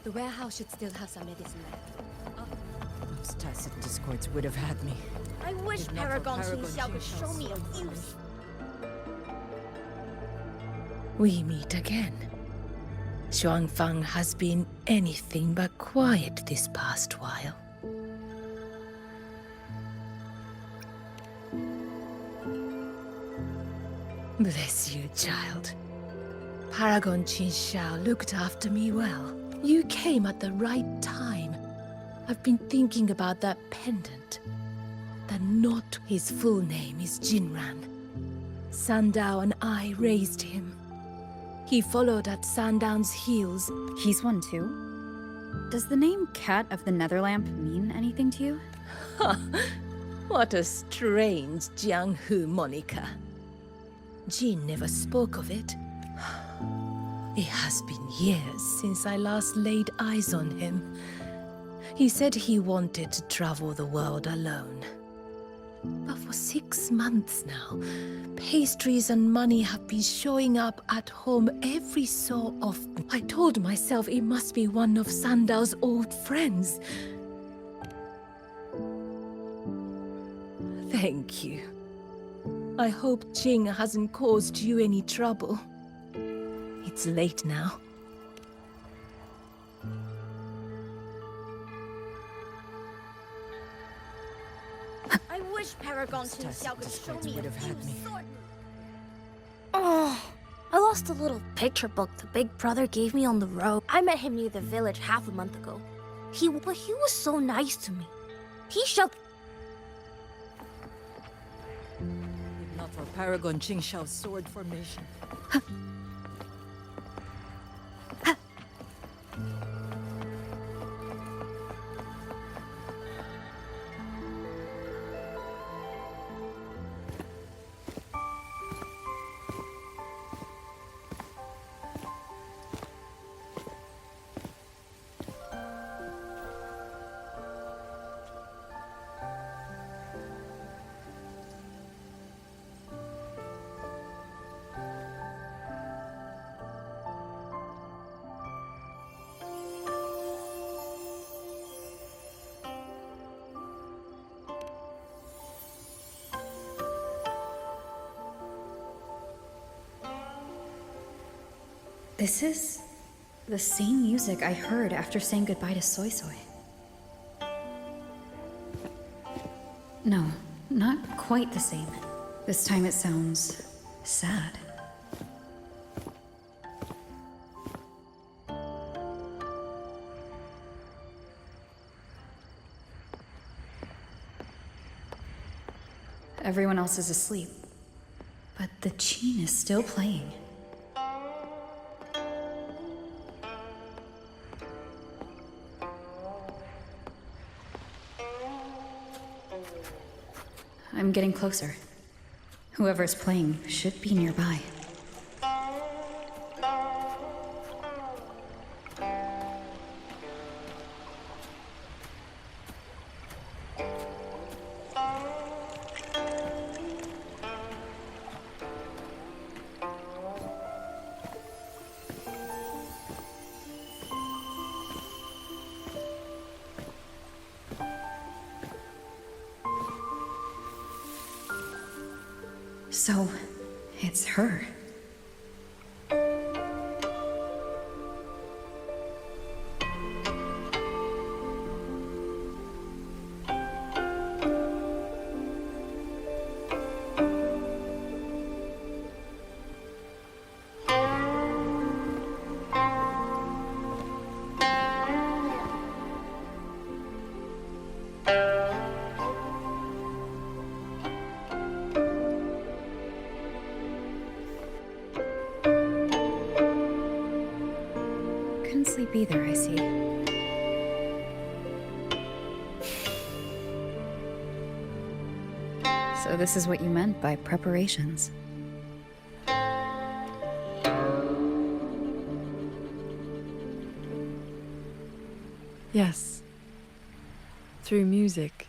The warehouse should still have some medicine left. Those tacit discords would have had me. I wish If not for Paragon Paragon Qingxiao could Qingxiao's show me sword a for use. We meet again. Xuanfang has been anything but quiet this past while. Bless you, child. Paragon Qingxiao looked after me well. You came at the right time. I've been thinking about that pendant. That not his full name is Jinran. Sandao and I raised him. He followed at Sandown's heels. He's one too? Does the name Cat of the Netherlamp mean anything to you? What a strange Jianghu moniker. Jin never spoke of it. It has been years since I last laid eyes on him. He said he wanted to travel the world alone. But for 6 months now, pastries and money have been showing up at home every so often. I told myself it must be one of Sandao's old friends. Thank you. I hope Jing hasn't caused you any trouble. It's late now. I wish Paragon Those tacit Qingxiao could show discords me would a have had use. me. Oh, I lost a little picture book the big brother gave me on the road. I met him near the village half a month ago. He was so nice to me. He shoved. If not for Paragon Qingxiao's sword formation. This is the same music I heard after saying goodbye to Soy Soy. No, not quite the same. This time it sounds sad. Everyone else is asleep, but the Qin is still playing. I'm getting closer. Whoever's playing should be nearby. So, it's her. Couldn't sleep either, I see. So this is what you meant by preparations. Yes. Through music,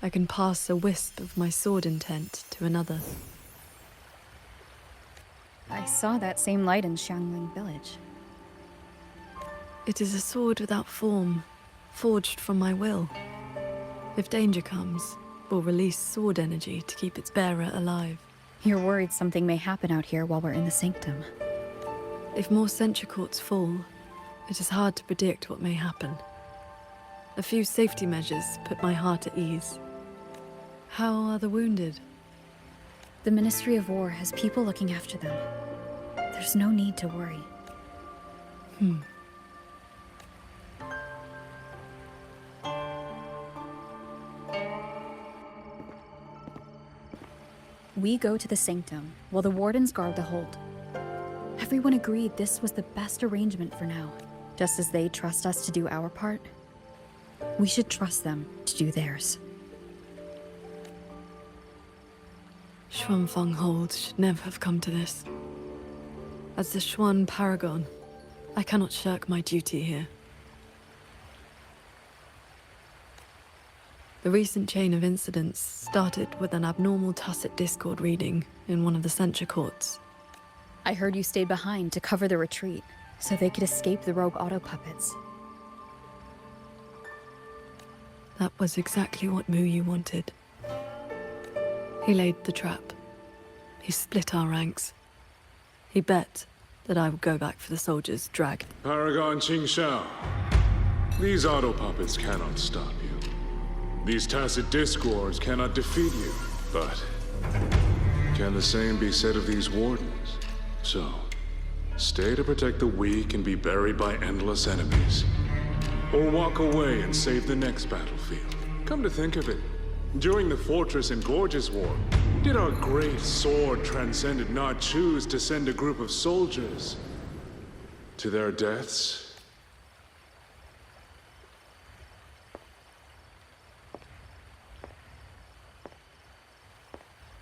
I can pass a wisp of my sword intent to another. I saw that same light in Xiangling village. It is a sword without form, forged from my will. If danger comes, we'll release sword energy to keep its bearer alive. You're worried something may happen out here while we're in the sanctum. If more Sentry Courts fall, it is hard to predict what may happen. A few safety measures put my heart at ease. How are the wounded? The Ministry of War has people looking after them. There's no need to worry. We go to the sanctum, while the wardens guard the hold. Everyone agreed this was the best arrangement for now. Just as they trust us to do our part, we should trust them to do theirs. Xuanfeng Hold should never have come to this. As the Xuan Paragon, I cannot shirk my duty here. The recent chain of incidents started with an abnormal tacit discord reading in one of the Sentry Courts. I heard you stayed behind to cover the retreat, so they could escape the rogue auto puppets. That was exactly what Mu Yu wanted. He laid the trap. He split our ranks. He bet that I would go back for the soldiers dragged. Paragon Qingshao, these auto puppets cannot stop you. These tacit discords cannot defeat you, but can the same be said of these wardens? So, stay to protect the weak and be buried by endless enemies. Or walk away and save the next battlefield. Come to think of it, during the Fortress and Gorges War, did our great sword transcendent not choose to send a group of soldiers to their deaths?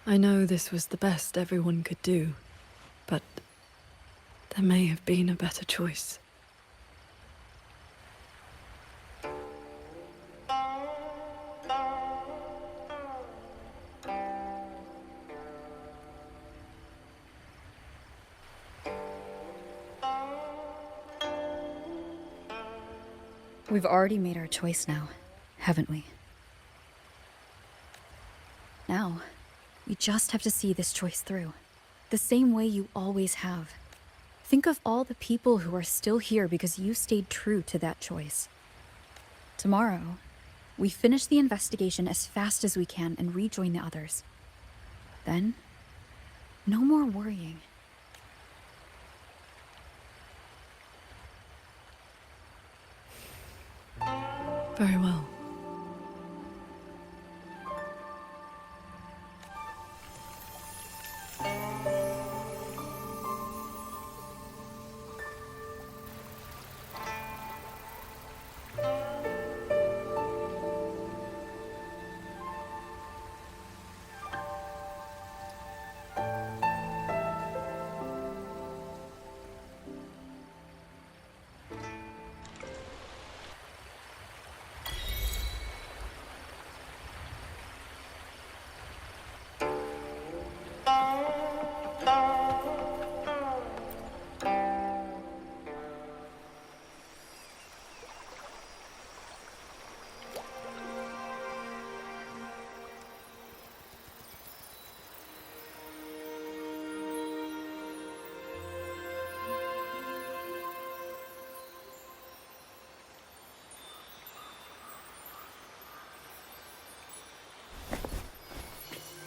I know this was the best everyone could do, but there may have been a better choice. We've already made our choice now, haven't we? Now, we just have to see this choice through, the same way you always have. Think of all the people who are still here because you stayed true to that choice. Tomorrow, we finish the investigation as fast as we can and rejoin the others. Then, no more worrying. Very well.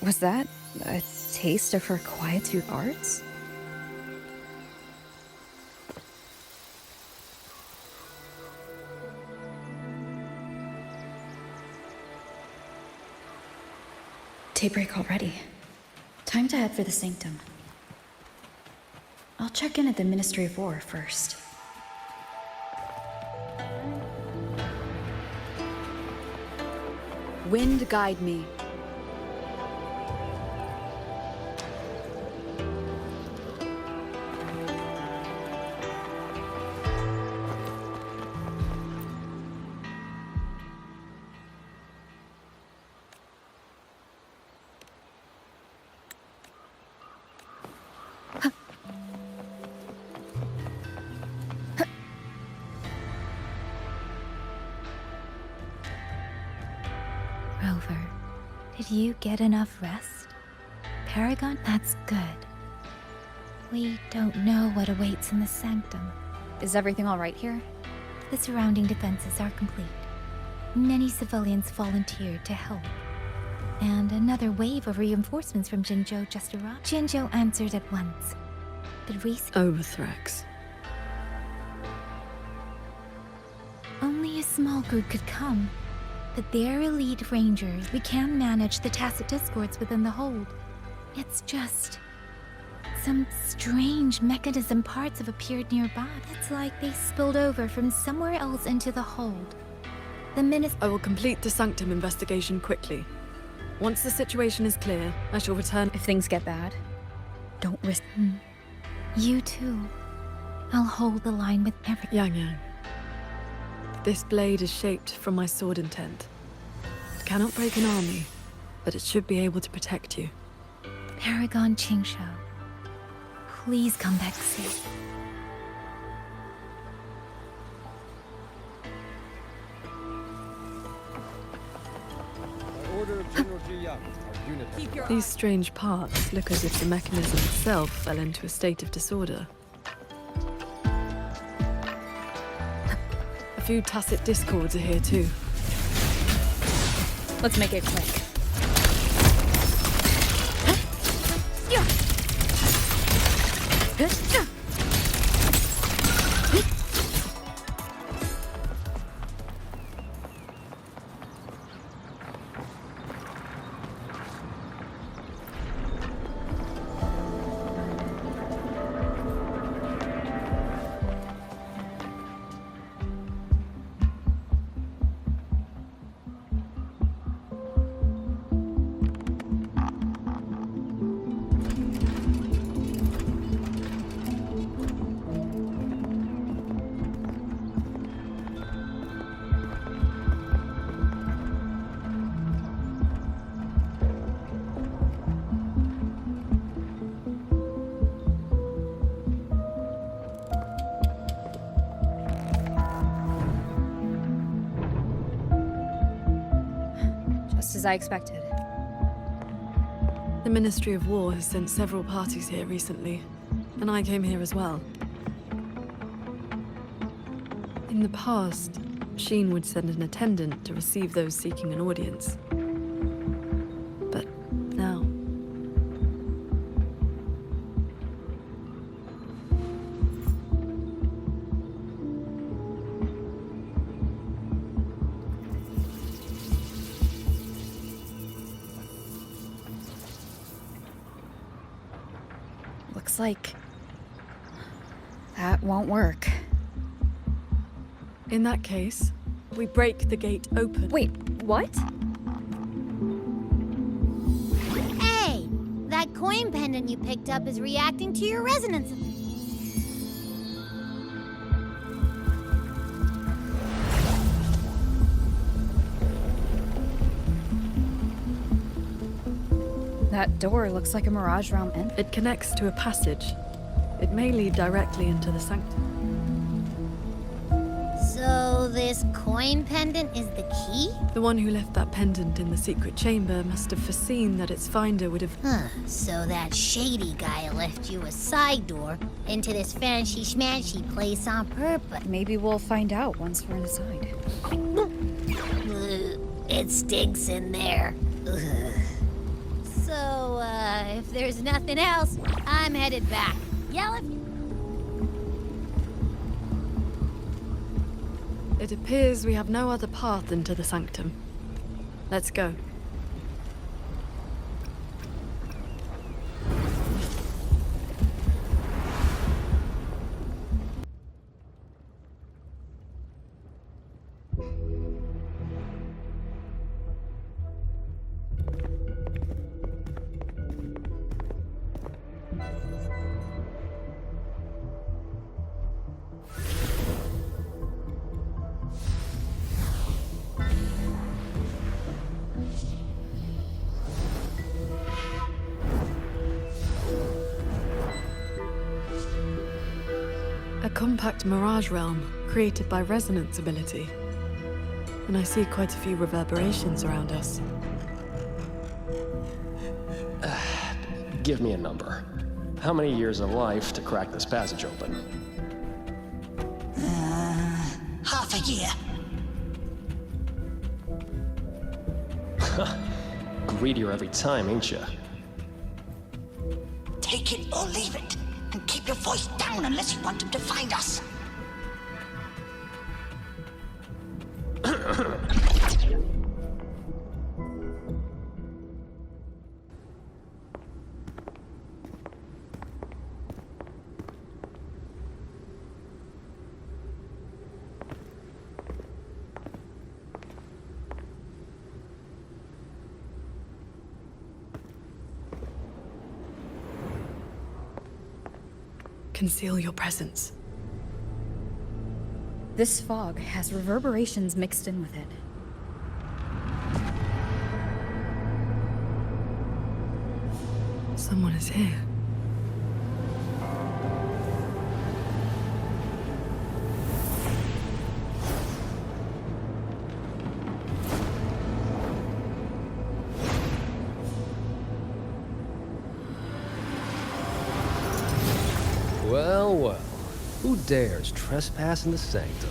Was that a taste of her quietude arts? Daybreak already. Time to head for the sanctum. I'll check in at the Ministry of War first. Wind guide me. Rover, did you get enough rest? Paragon? That's good. We don't know what awaits in the sanctum. Is everything all right here? The surrounding defenses are complete. Many civilians volunteered to help. And another wave of reinforcements from Jinzhou just arrived. Jinzhou answered at once. But Reese... Overthrax. Only a small group could come. But they're elite rangers. We can manage the tacit discords within the hold. It's just... some strange mechanism parts have appeared nearby. It's like they spilled over from somewhere else into the hold. The minister... I will complete the Sanctum investigation quickly. Once the situation is clear, I shall return. If things get bad, don't risk. You too. I'll hold the line with every... Yang Yang. This blade is shaped from my sword intent. It cannot break an army, but it should be able to protect you. Paragon Qingshou. Please come back safe. Order of General Ji Yang, our unit. Keep your These strange parts look as if the mechanism itself fell into a state of disorder. A few tacit discords are here too. Let's make it quick. Just as I expected. The Ministry of War has sent several parties here recently, and I came here as well. In the past, Sheen would send an attendant to receive those seeking an audience. But now... Looks like that won't work. In that case, we break the gate open. Wait, what? Hey! That coin pendant you picked up is reacting to your resonance. That door looks like a Mirage Realm entrance. It connects to a passage. It may lead directly into the sanctum. So this coin pendant is the key? The one who left that pendant in the secret chamber must have foreseen that its finder would have... Huh, so that shady guy left you a side door into this fancy schmancy place on purpose. Maybe we'll find out once we're inside. It stinks in there. Ugh. So, if there's nothing else, I'm headed back. Yell if you... It appears we have no other path into the sanctum. Let's go. A compact Mirage Realm created by resonance ability. And I see quite a few reverberations around us. Give me a number. How many years of life to crack this passage open? Half a year. Greedier every time, ain't ya? Take it or leave it. And keep your voice down unless you want him to find us. Conceal your presence. This fog has reverberations mixed in with it. Someone is here. Well, well. Who dares trespass in the sanctum?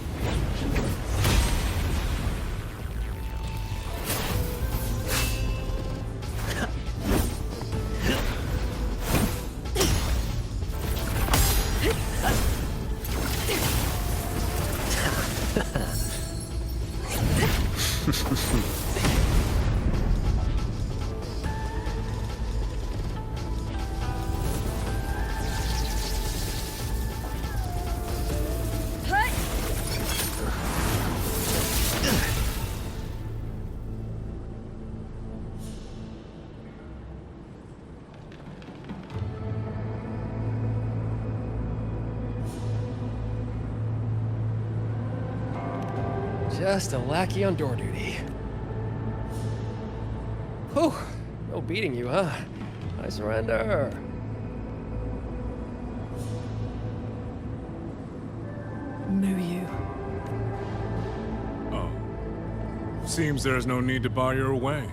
Just a lackey on door duty. Whew, no beating you, huh? I surrender. Muyu. Oh. Seems there's no need to bar your way.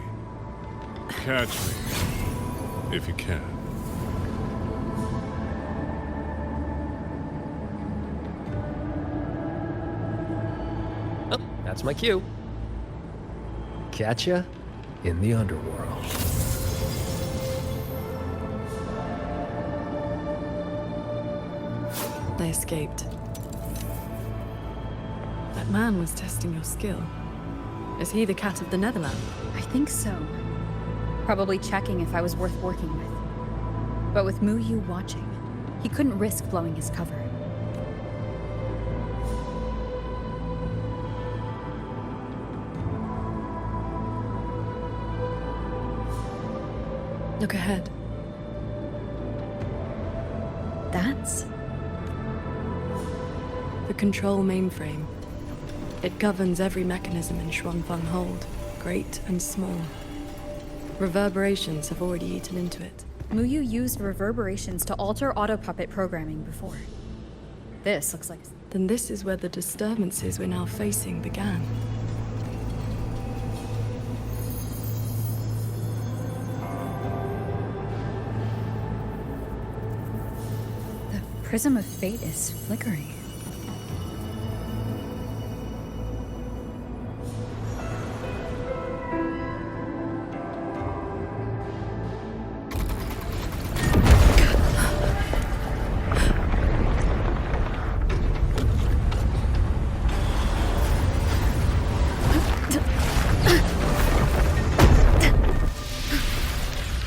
Catch me, if you can. Oh, that's my cue. Catch ya in the underworld. They escaped. That man was testing your skill. Is he the cat of the Netherland? I think so. Probably checking if I was worth working with. But with Muyu watching, he couldn't risk blowing his cover. Look ahead. That's... The control mainframe. It governs every mechanism in Shuangfang Hold, great and small. Reverberations have already eaten into it. Muyu used reverberations to alter autopuppet programming before. This looks like... Then this is where the disturbances we're now facing began. The Prism of Fate is flickering.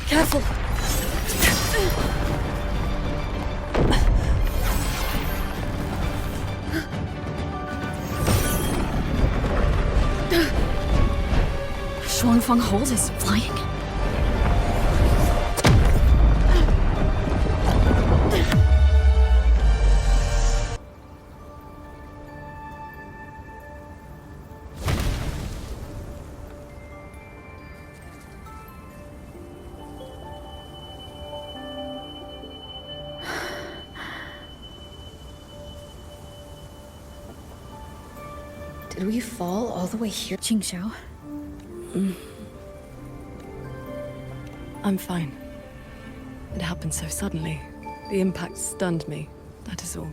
Careful! Shuangfang Hold is flying. Did we fall all the way here? Qingxiao? I'm fine. It happened so suddenly. The impact stunned me, that is all.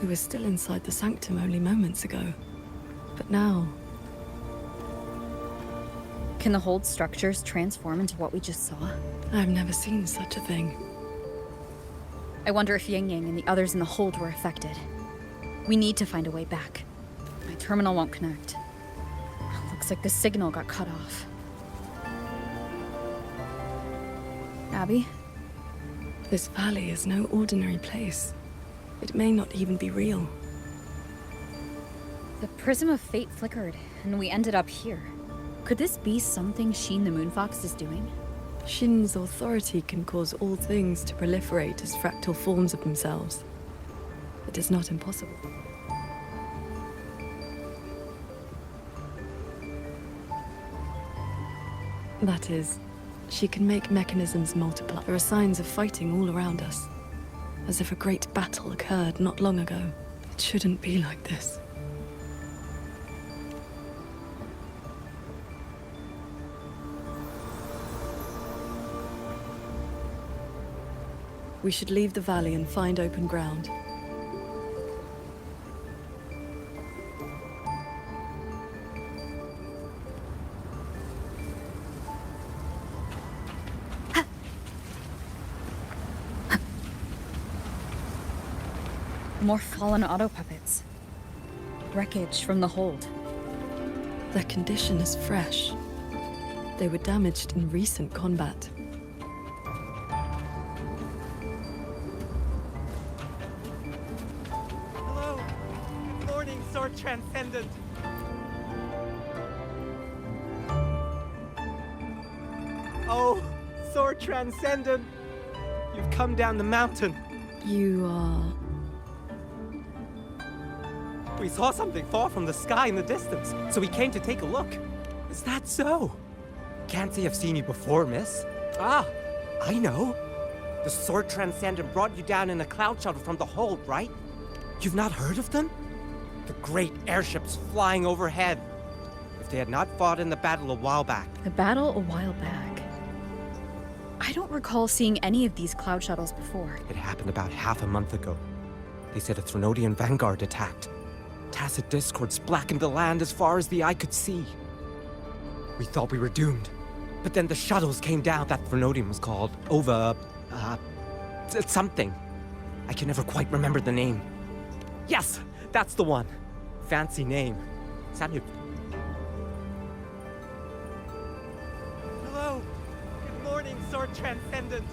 We were still inside the sanctum only moments ago. But now... Can the hold structures transform into what we just saw? I've never seen such a thing. I wonder if Yang Yang and the others in the hold were affected. We need to find a way back. My terminal won't connect. Looks like the signal got cut off. Abby? This valley is no ordinary place. It may not even be real. The Prism of Fate flickered, and we ended up here. Could this be something Sheen the Moonfox is doing? Shin's authority can cause all things to proliferate as fractal forms of themselves. It is not impossible. That is, she can make mechanisms multiply. There are signs of fighting all around us, as if a great battle occurred not long ago. It shouldn't be like this. We should leave the valley and find open ground. More fallen auto puppets. Wreckage from the hold. Their condition is fresh. They were damaged in recent combat. Hello. Good morning, Sword Transcendent. Oh, Sword Transcendent. You've come down the mountain. You are... We saw something fall from the sky in the distance, so we came to take a look. Is that so? Can't say I've seen you before, miss. Ah, I know. The Sword Transcendent brought you down in a cloud shuttle from the hold, right? You've not heard of them? The great airships flying overhead. If they had not fought in the battle a while back. The battle a while back. I don't recall seeing any of these cloud shuttles before. It happened about half a month ago. They said a Threnodian vanguard attacked. Tacit discords blackened the land as far as the eye could see. We thought we were doomed. But then the shuttles came down. That Threnodian was called something. I can never quite remember the name. Yes, that's the one. Fancy name. Salut. Hello. Good morning, Sword Transcendent.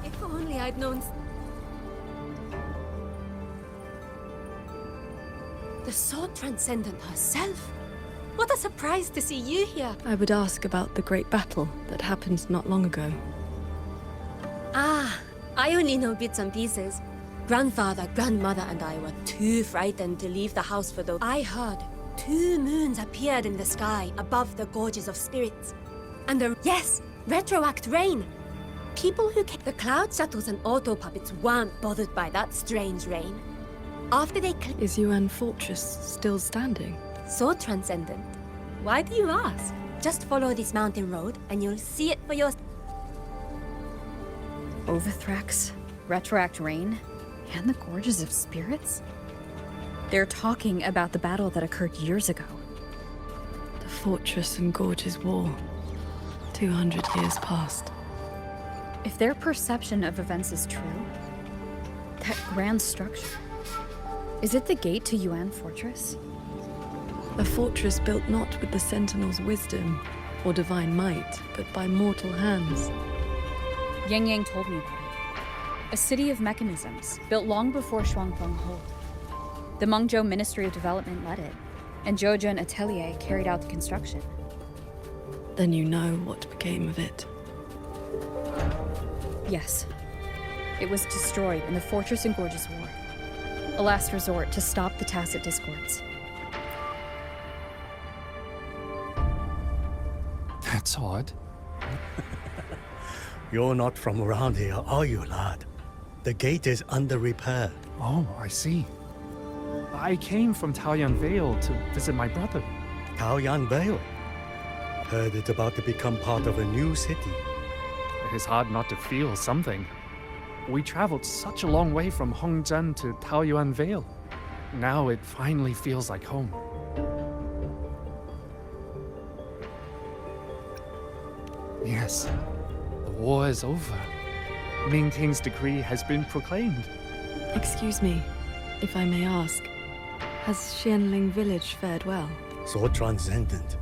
If only I'd known. The Sword Transcendent herself? What a surprise to see you here! I would ask about the great battle that happened not long ago. Ah, I only know bits and pieces. Grandfather, grandmother, and I were too frightened to leave the house for those. I heard 2 moons appeared in the sky above the gorges of spirits. And yes, retroact rain. People who came. The cloud shuttles and auto puppets weren't bothered by that strange rain. After they Is Yuan Fortress still standing? So transcendent. Why do you ask? Just follow this mountain road and you'll see it for yourself. Overthrax, Retroact Rain, and the Gorges of Spirits? They're talking about the battle that occurred years ago. The Fortress and Gorges War. 200 years past. If their perception of events is true, that grand structure, is it the gate to Yuan Fortress? A fortress built not with the Sentinel's wisdom or divine might, but by mortal hands. Yang Yang told me about it. A city of mechanisms, built long before Shuangfeng Hold. The Mengzhou Ministry of Development led it, and Joja and Atelier carried out the construction. Then you know what became of it. Yes. It was destroyed in the Fortress and Gorges War. A last resort to stop the Tacit Discords. That's odd. You're not from around here, are you, lad? The gate is under repair. Oh, I see. I came from Taoyuan Vale to visit my brother. Taoyuan Vale? Heard it's about to become part of a new city. It is hard not to feel something. We traveled such a long way from Hongzhen to Taoyuan Vale. Now it finally feels like home. Yes, the war is over. Ming King's decree has been proclaimed. Excuse me, if I may ask, has Xianling village fared well? So transcendent.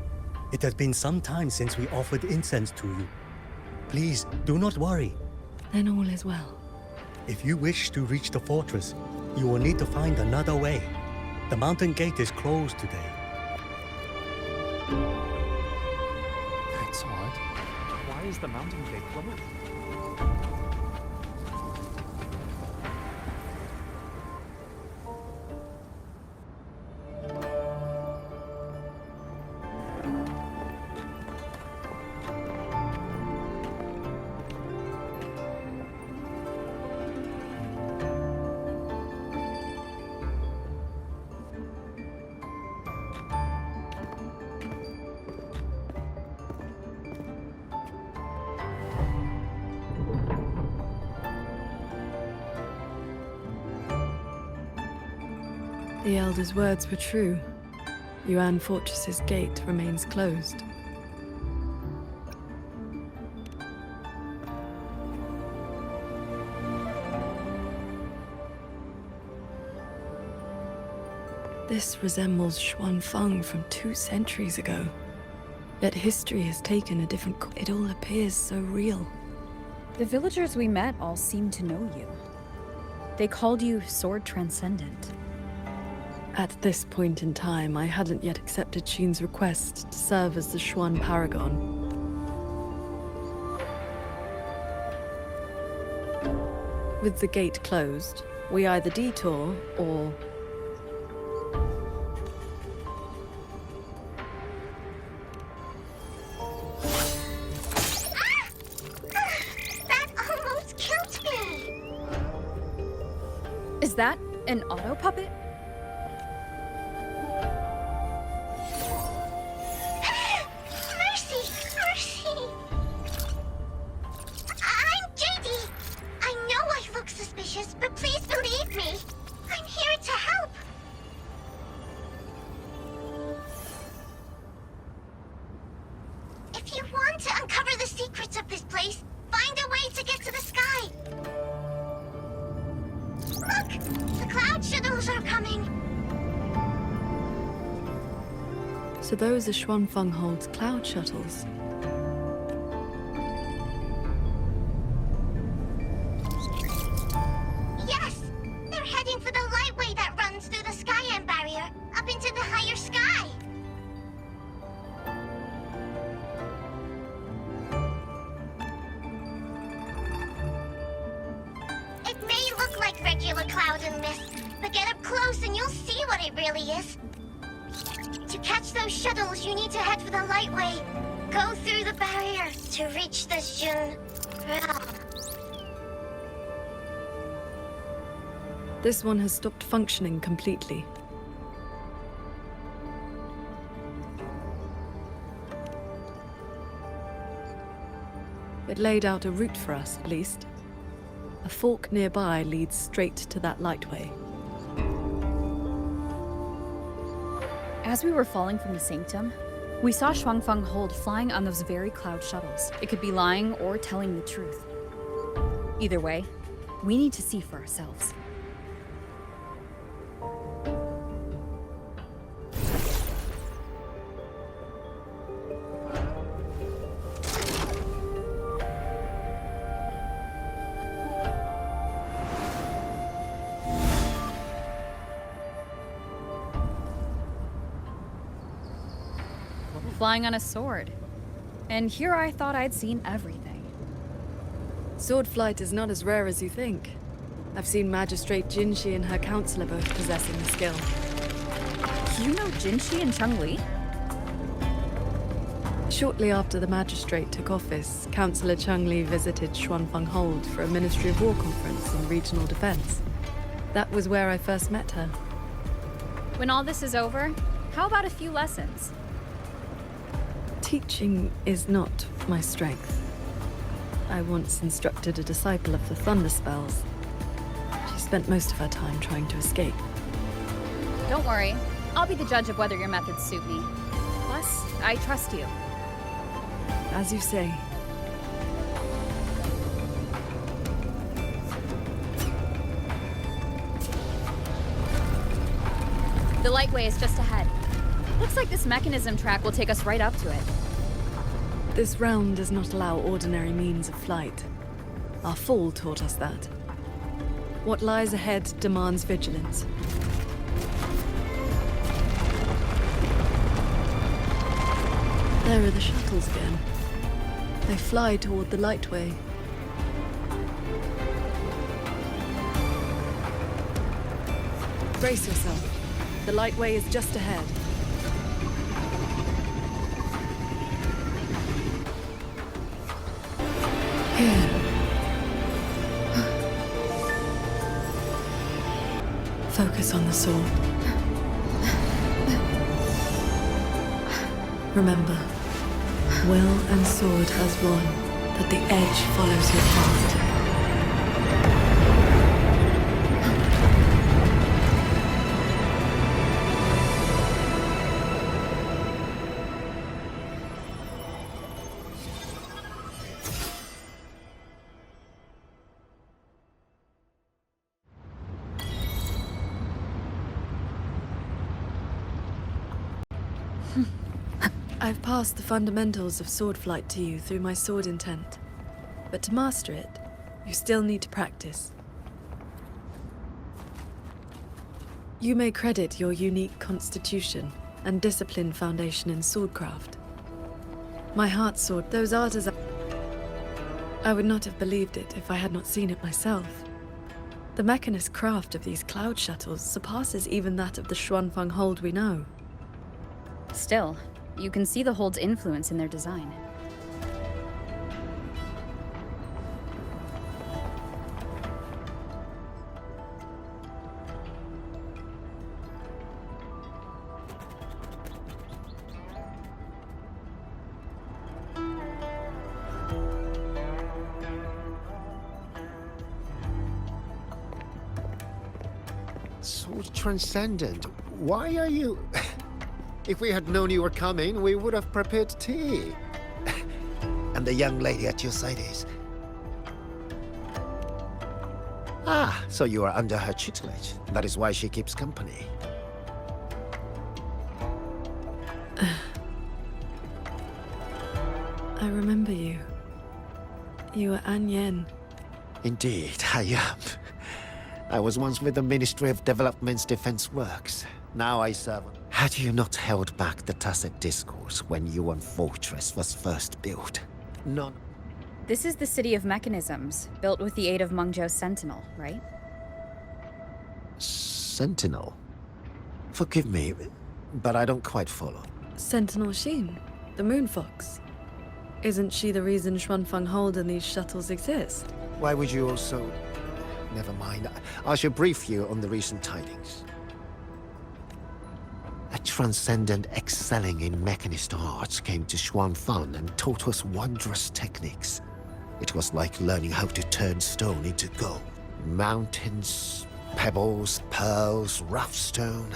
It has been some time since we offered incense to you. Please, do not worry. Then all is well. If you wish to reach the fortress, you will need to find another way. The mountain gate is closed today. That's odd. Why is the mountain gate closed? The Elder's words were true. Yuan Fortress's gate remains closed. This resembles Xuanfeng from 2 centuries ago. Yet history has taken a different It all appears so real. The villagers we met all seemed to know you. They called you Sword Transcendent. At this point in time, I hadn't yet accepted Xun's request to serve as the Xuan Paragon. With the gate closed, we either detour or... That almost killed me! Is that an auto puppet? So those are Xuanfeng Hold's cloud shuttles. Yes! They're heading for the lightway that runs through the Skyend barrier, up into the higher sky! It may look like regular cloud and mist, but get up close and you'll see what it really is. To catch those shuttles, you need to head for the lightway. Go through the barrier to reach the Xun realm. This one has stopped functioning completely. It laid out a route for us, at least. A fork nearby leads straight to that lightway. As we were falling from the sanctum, we saw Xuanfeng Hold flying on those very cloud shuttles. It could be lying or telling the truth. Either way, we need to see for ourselves. flying on a sword. And here I thought I'd seen everything. Sword flight is not as rare as you think. I've seen Magistrate Jinshi and her counselor both possessing the skill. You know Jinshi and Changli? Shortly after the magistrate took office, Councillor Changli visited Xuanfeng Hold for a Ministry of War conference on regional defense. That was where I first met her. When all this is over, how about a few lessons? Teaching is not my strength. I once instructed a disciple of the Thunder Spells. She spent most of her time trying to escape. Don't worry. I'll be the judge of whether your methods suit me. Plus, I trust you. As you say. The Lightway is just ahead. Looks like this mechanism track will take us right up to it. This realm does not allow ordinary means of flight. Our fall taught us that. What lies ahead demands vigilance. There are the shuttles again. They fly toward the Lightway. Brace yourself. The Lightway is just ahead. Focus on the sword. Remember, will and sword as one, but the edge follows your path. I've passed the fundamentals of sword flight to you through my sword intent. But to master it, you still need to practice. You may credit your unique constitution and disciplined foundation in swordcraft. My heart sword, those artisans... I would not have believed it if I had not seen it myself. The mechanist craft of these cloud shuttles surpasses even that of the Xuanfeng Hold we know. Still, you can see the Hold's influence in their design. Sword Transcendent, why are you... If we had known you were coming, we would have prepared tea. And the young lady at your side is... Ah, so you are under her tutelage. That is why she keeps company. I remember you. You were An Yen. Indeed, I am. I was once with the Ministry of Development's Defense Works. Now I serve... Had you not held back the Tacet Discourse when Yuan Fortress was first built? None. This is the City of Mechanisms, built with the aid of Mengzhou's Sentinel, right? Sentinel? Forgive me, but I don't quite follow. Sentinel Xin, the Moon Fox. Isn't she the reason Xuanfeng Hold and these shuttles exist? Why would you also... Never mind. I shall brief you on the recent tidings. A transcendent excelling in mechanist arts came to Xuanfeng and taught us wondrous techniques. It was like learning how to turn stone into gold. Mountains, pebbles, pearls, rough stone.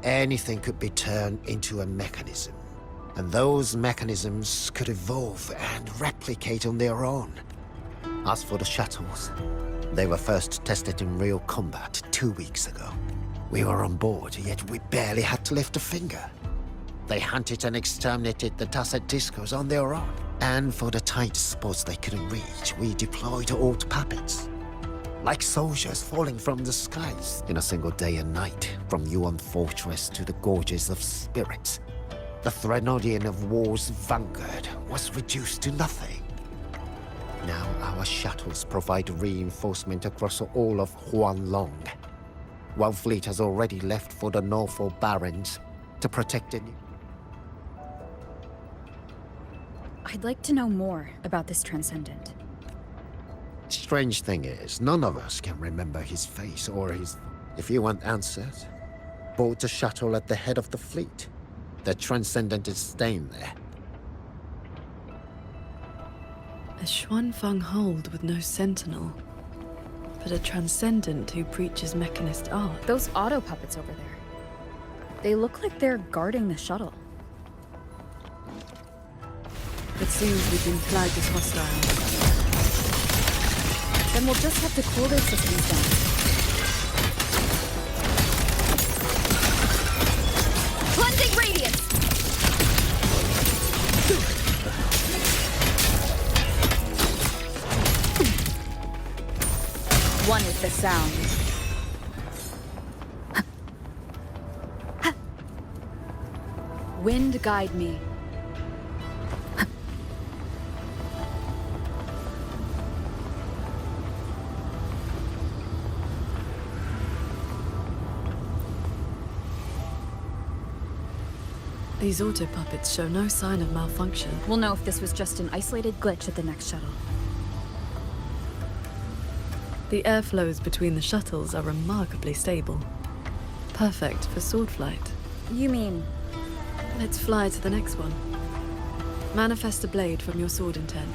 Anything could be turned into a mechanism. And those mechanisms could evolve and replicate on their own. As for the shuttles, they were first tested in real combat 2 weeks ago. We were on board, yet we barely had to lift a finger. They hunted and exterminated the Tacet Discos on their own. And for the tight spots they couldn't reach, we deployed old puppets. Like soldiers falling from the skies in a single day and night, from Yuan Fortress to the Gorges of Spirits. The Threnodian of War's vanguard was reduced to nothing. Now our shuttles provide reinforcement across all of Huanglong. One fleet has already left for the Norfolk Barrens to protect the... I'd like to know more about this Transcendent. Strange thing is, none of us can remember his face or his... If you want answers, board the shuttle at the head of the fleet. The Transcendent is staying there. A Xuanfeng hold with no sentinel. But a Transcendent who preaches mechanist art. Those auto puppets over there. They look like they're guarding the shuttle. It seems we've been flagged as hostile. Then we'll just have to cool their systems down. Cleansing radiance! One is the sound. Wind guide me. These auto puppets show no sign of malfunction. We'll know if this was just an isolated glitch at the next shuttle. The airflows between the shuttles are remarkably stable. Perfect for sword flight. You mean? Let's fly to the next one. Manifest a blade from your sword intent.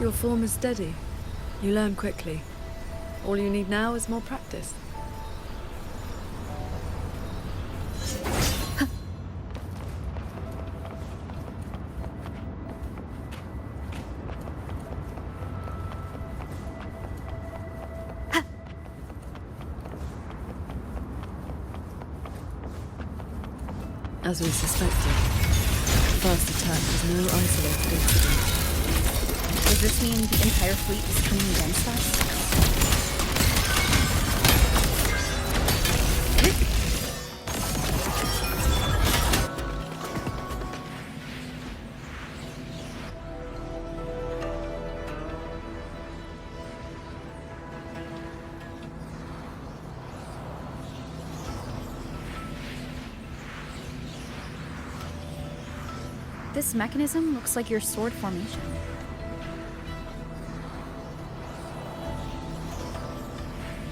Your form is steady. You learn quickly. All you need now is more practice. As we suspected, the first attack was no isolated incident. Does this mean the entire fleet is turning against us? This mechanism looks like your sword formation.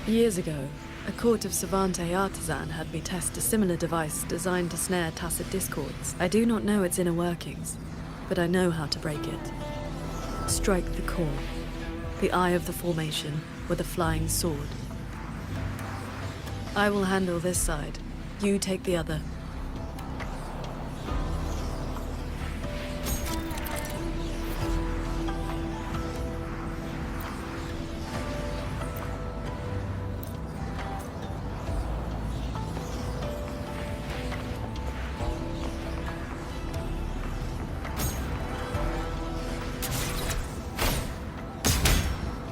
Years ago, a court of Savante artisan had me test a similar device designed to snare tacit discords. I do not know its inner workings, but I know how to break it. Strike the core, the eye of the formation, with a flying sword. I will handle this side. You take the other.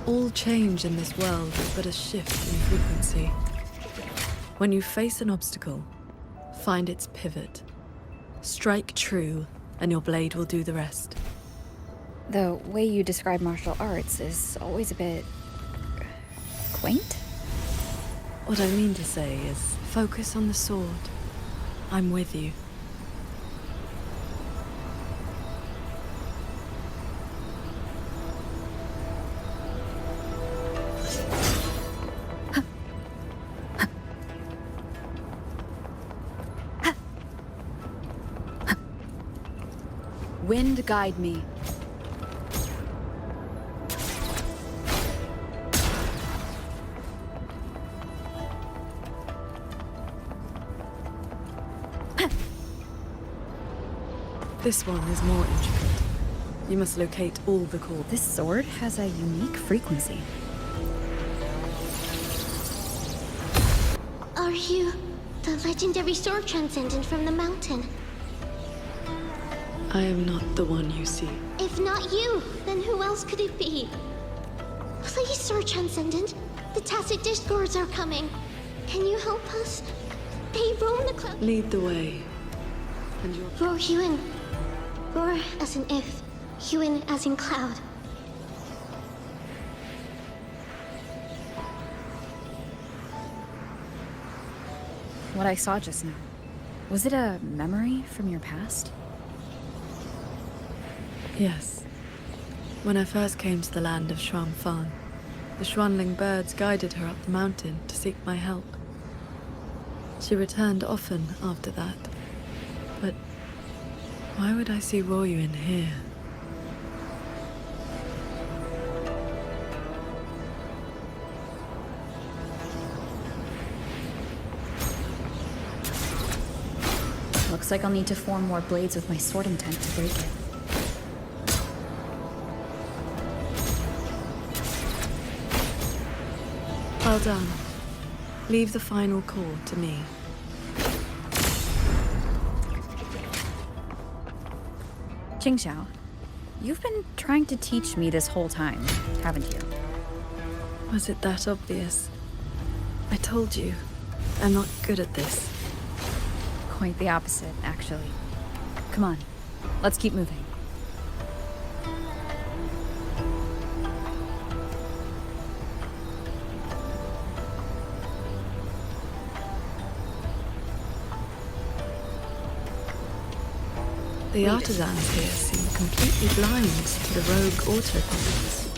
All change in this world is but a shift in frequency. When you face an obstacle, find its pivot. Strike true, and your blade will do the rest. The way you describe martial arts is always a bit... quaint? What I mean to say is, focus on the sword. I'm with you. Wind guide me. This one is more intricate. You must locate all the core. This sword has a unique frequency. Are you the legendary sword transcendent from the mountain? I am not the one you see. If not you, then who else could it be? Please, Sir Transcendent. The Tacet Discords are coming. Can you help us? They roam the cloud. Lead the way. And your Roar Huin. Roar as in if. Huin as in cloud. What I saw just now, was it a memory from your past? Yes. When I first came to the land of Xuanfang, the Xuanling birds guided her up the mountain to seek my help. She returned often after that. But why would I see Ruoyuan here? Looks like I'll need to form more blades with my sword intent to break it. Well done. Leave the final call to me. Qingxiao, you've been trying to teach me this whole time, haven't you? Was it that obvious? I told you, I'm not good at this. Quite the opposite, actually. Come on, let's keep moving. The artisans here seem completely blind to the rogue autopods.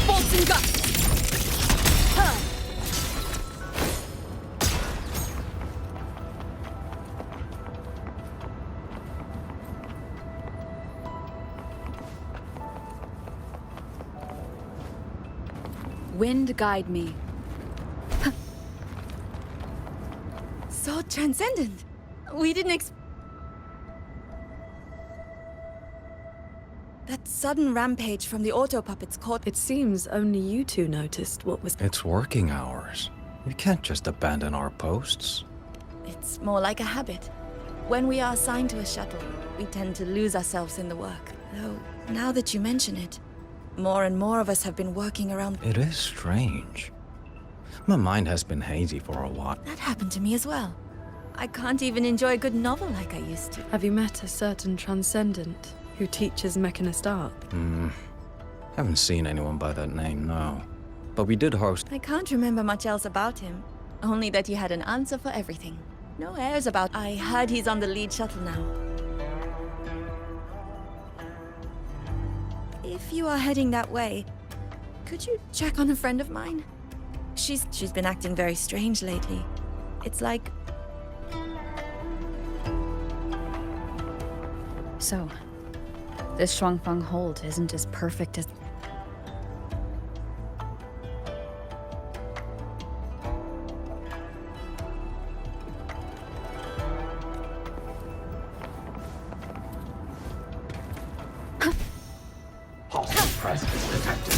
Bolts and guts! Wind guide me. So transcendent. We didn't That sudden rampage from the auto puppets caught. It seems only you two noticed what was. It's working hours. We can't just abandon our posts. It's more like a habit. When we are assigned to a shuttle, we tend to lose ourselves in the work. Though, now that you mention it, more and more of us have been working around. It is strange. My mind has been hazy for a while. That happened to me as well. I can't even enjoy a good novel like I used to. Have you met a certain transcendent who teaches mechanist art? Haven't seen anyone by that name, no. But we did host. I can't remember much else about him. Only that he had an answer for everything. No airs about. I heard he's on the lead shuttle now. If you are heading that way, could you check on a friend of mine? She's been acting very strange lately. It's like... So, this Xuanfang hold isn't as perfect as... Presence detected.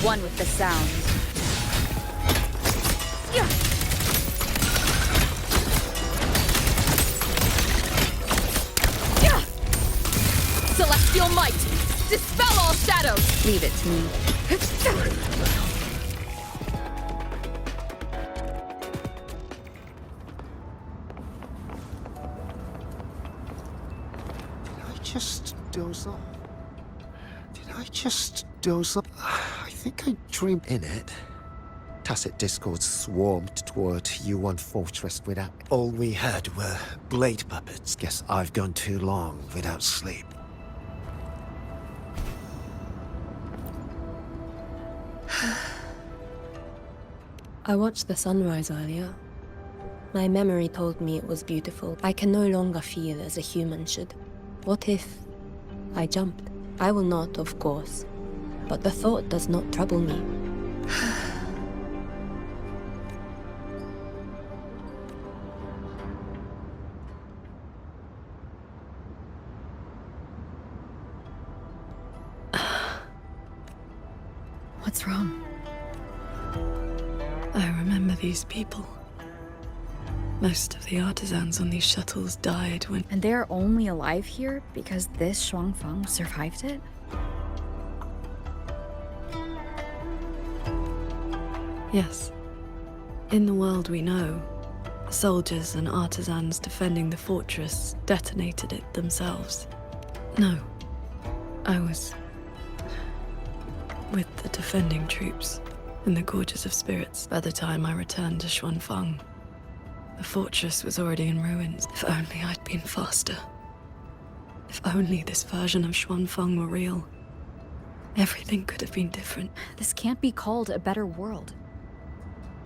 One with the sound. Celestial might! Dispel all shadows! Leave it to me. Did I just doze off? Did I just doze off? I think I dreamed in it. Tacet Discords swarmed toward U1 Fortress without... All we heard were blade puppets. Guess I've gone too long without sleep. I watched the sunrise earlier. My memory told me it was beautiful. I can no longer feel as a human should. What if I jumped? I will not, of course. But the thought does not trouble me. What's wrong? I remember these people. Most of the artisans on these shuttles died when... And they're only alive here because this Shuangfang survived it? Yes. In the world we know, the soldiers and artisans defending the fortress detonated it themselves. No. I was... with the defending troops in the Gorges of Spirits by the time I returned to Xuanfang. The fortress was already in ruins. If only I'd been faster. If only this version of Xuanfang were real. Everything could have been different. This can't be called a better world.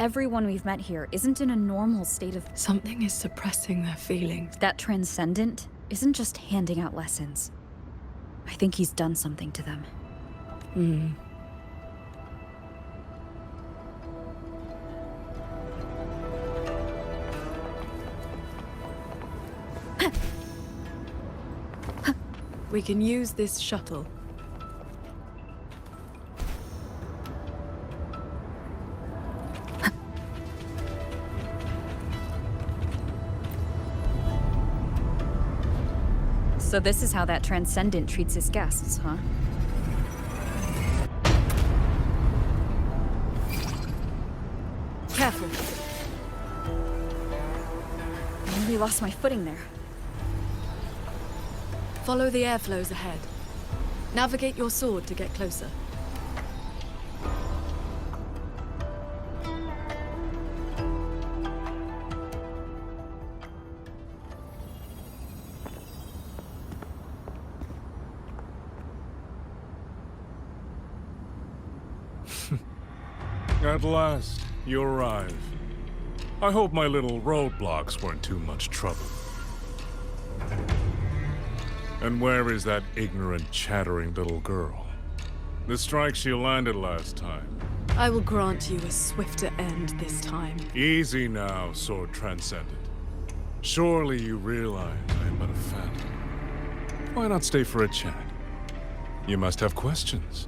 Everyone we've met here isn't in a normal state of... Something is suppressing their feelings. That Transcendent isn't just handing out lessons. I think he's done something to them. We can use this shuttle. So this is how that Transcendent treats his guests, huh? Careful. I nearly lost my footing there. Follow the airflows ahead. Navigate your sword to get closer. At last, you arrive. I hope my little roadblocks weren't too much trouble. And where is that ignorant, chattering little girl? The strike she landed last time. I will grant you a swifter end this time. Easy now, Sword Transcendent. Surely you realize I am but a phantom. Why not stay for a chat? You must have questions.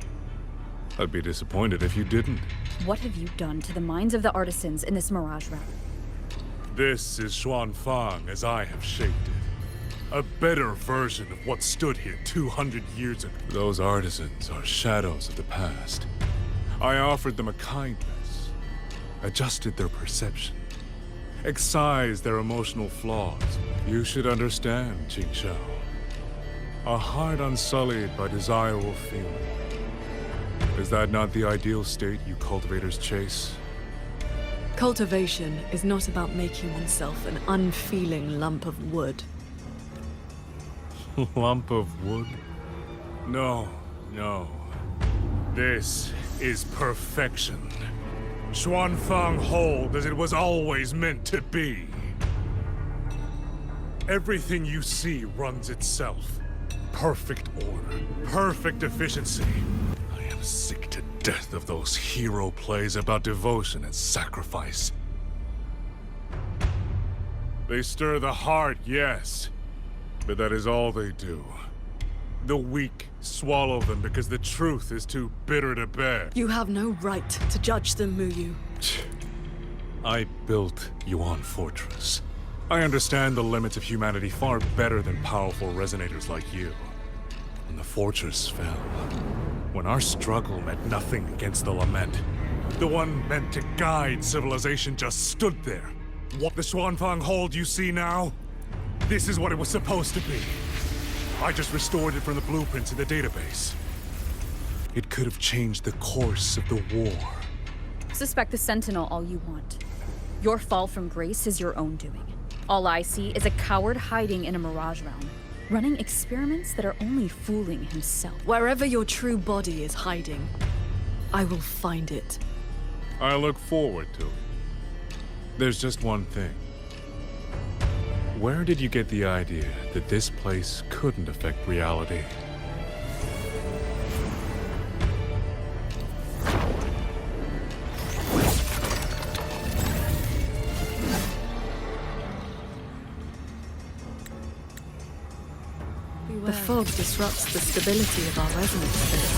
I'd be disappointed if you didn't. What have you done to the minds of the artisans in this Mirage realm? This is Xuanfang as I have shaped it. A better version of what stood here 200 years ago. Those artisans are shadows of the past. I offered them a kindness, adjusted their perception, excised their emotional flaws. You should understand, Qingxiao. A heart unsullied by desire will feel. Is that not the ideal state you cultivators chase? Cultivation is not about making oneself an unfeeling lump of wood. Lump of wood? No, no. This is perfection. Xuanfang hold as it was always meant to be. Everything you see runs itself. Perfect order, perfect efficiency. I am sick to death of those hero plays about devotion and sacrifice. They stir the heart, yes, but that is all they do. The weak swallow them because the truth is too bitter to bear. You have no right to judge them, Muyu. I built Yuan Fortress. I understand the limits of humanity far better than powerful resonators like you. When the fortress fell, when our struggle meant nothing against the lament, the one meant to guide civilization just stood there. What the Xuanfang hold you see now? This is what it was supposed to be. I just restored it from the blueprints in the database. It could have changed the course of the war. Suspect the Sentinel all you want. Your fall from grace is your own doing. All I see is a coward hiding in a Mirage realm, running experiments that are only fooling himself. Wherever your true body is hiding, I will find it. I look forward to it. There's just one thing. Where did you get the idea that this place couldn't affect reality? The fog disrupts the stability of our resonance field.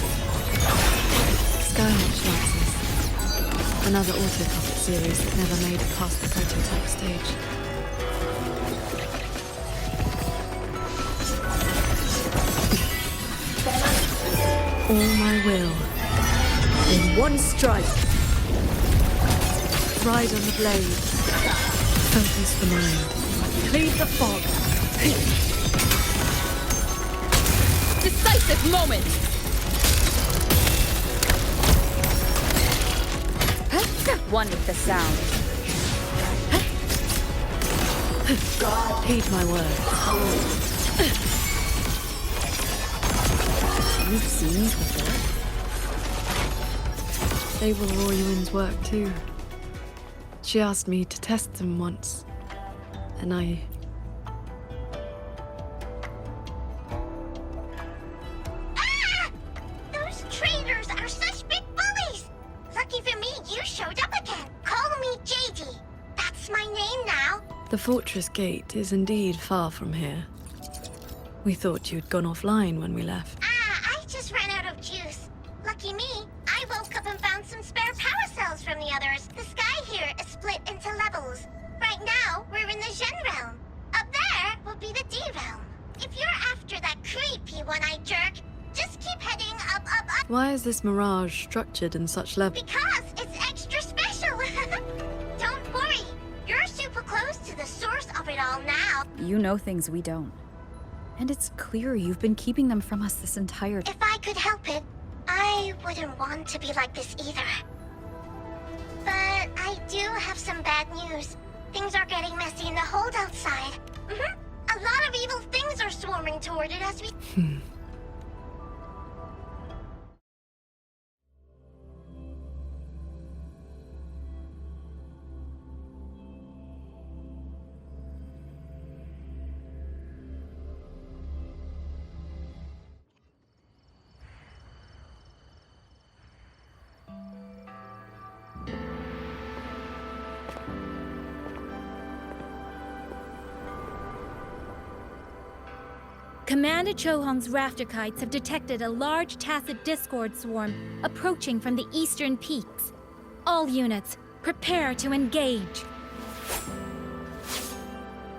Skywatch Lances. Another autopuppet series that never made it past the prototype stage. all my will. In one strike. Ride on the blade. Focus the mind. Cleave the fog. Decisive moment! One with the sound. Heed my word. You've seen these before? They were Royuin's work too. She asked me to test them once, and I... Those traitors are such big bullies! Lucky for me, you showed up again. Call me JD. That's my name now. The fortress gate is indeed far from here. We thought you'd gone offline when we left. I just ran out of juice. Lucky me, I woke up and found some spare power cells from the others. The sky here is split into levels. Right now, we're in the Zhen realm. Up there will be the D realm. If you're after that creepy one-eyed jerk, just keep heading up, up, up. Why is this mirage structured in such levels? Because it's extra special. Don't worry, you're super close to the source of it all now. You know things we don't. And it's clear you've been keeping them from us this entire time. If I could help it, I wouldn't want to be like this either. But I do have some bad news. Things are getting messy in the hold outside. A lot of evil things are swarming toward it as we... Commander Chohong's rafter kites have detected a large tacit discord swarm approaching from the eastern peaks. All units, prepare to engage.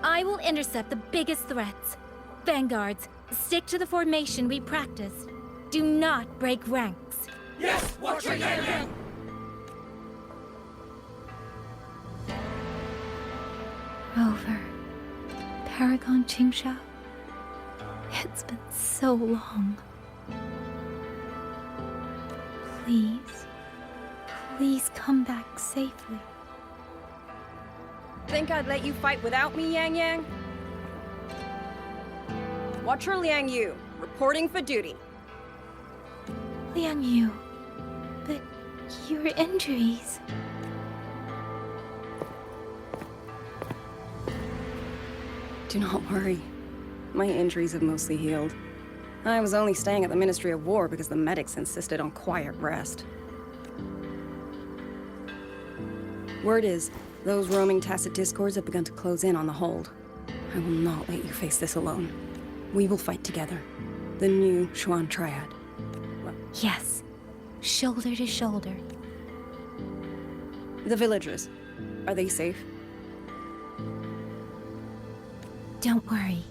I will intercept the biggest threats. Vanguards, stick to the formation we practiced. Do not break ranks. Yes, Watcher Yang Yang! Rover, Paragon Qingshao. It's been so long. Please, please come back safely. Think I'd let you fight without me, Yang Yang? Watcher Liang Yu, reporting for duty. Liang Yu, but your injuries... Do not worry. My injuries have mostly healed. I was only staying at the Ministry of War because the medics insisted on quiet rest. Word is, those roaming tacit discords have begun to close in on the hold. I will not let you face this alone. We will fight together. The new Xuan Triad. Yes, shoulder to shoulder. The villagers, are they safe? Don't worry.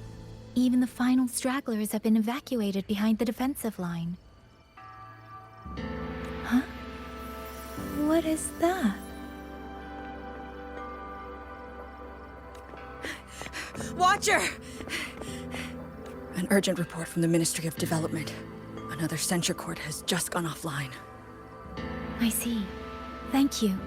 Even the final stragglers have been evacuated behind the defensive line. Huh? What is that? Watcher! An urgent report from the Ministry of Development. Another censure court has just gone offline. I see. Thank you.